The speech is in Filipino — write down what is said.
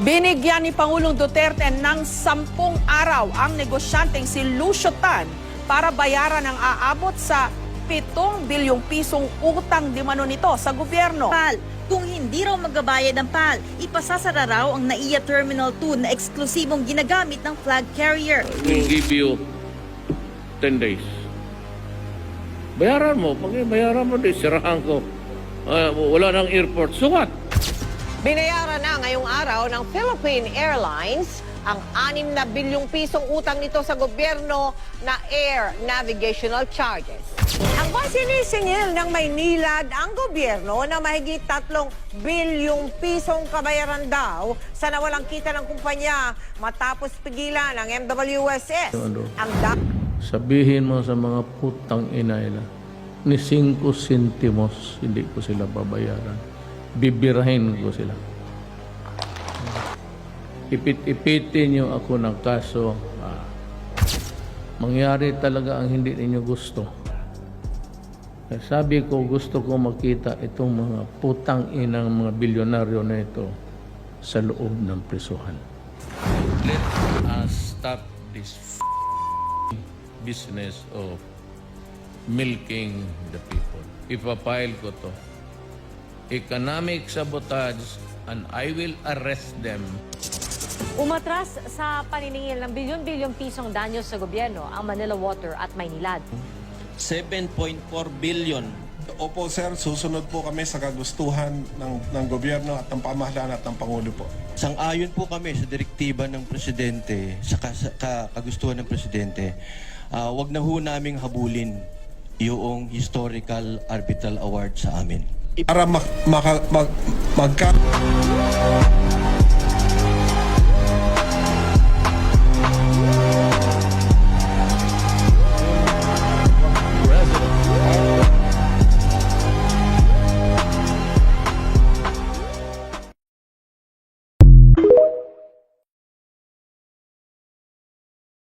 Binigyan ni Pangulong Duterte ng 10 araw ang negosyanteng si Lucio Tan para bayaran ang aabot sa 7 bilyong pisong utang di mano nito sa gobyerno. PAL. Kung hindi raw magbabayad ng PAL, ipasasara raw ang NAIA Terminal 2 na eksklusibong ginagamit ng flag carrier. We'll give you 10 days. Bayaran mo. Pag bayaran mo, sirahan ko. Wala nang airport. Sukat. Binayaran na ngayong araw ng Philippine Airlines ang 6 na bilyong pisong utang nito sa gobyerno na air navigational charges. Ang sinisingil ng Maynilad ang gobyerno na mahigit 3 bilyong pisong kabayaran daw sa nawalang kita ng kumpanya matapos pigilan ng MWSS. Sabihin mo sa mga putang inay na ni 5 sentimos hindi ko sila babayaran. Bibirahin ko sila. Ipit-ipitin niyo ako ng kaso. Mangyari talaga ang hindi ninyo gusto. Kaya sabi ko, gusto ko makita itong mga putang inang mga bilyonaryo na ito sa loob ng prisuhan. Let us stop this business of milking the people. Ipapile ko to. Economic sabotage, and I will arrest them. Umatras sa paniningil ng bilyon-bilyong pisong danyo sa gobyerno ang Manila Water at Maynilad. 7.4 billion. Opo sir, susunod po kami sa kagustuhan ng gobyerno at ng pamahalaan at ng Pangulo po. Sang-ayon po kami sa direktiba ng Presidente, sa kagustuhan ng Presidente. Wag na ho naming habulin yung historical arbitral award sa amin. Para magka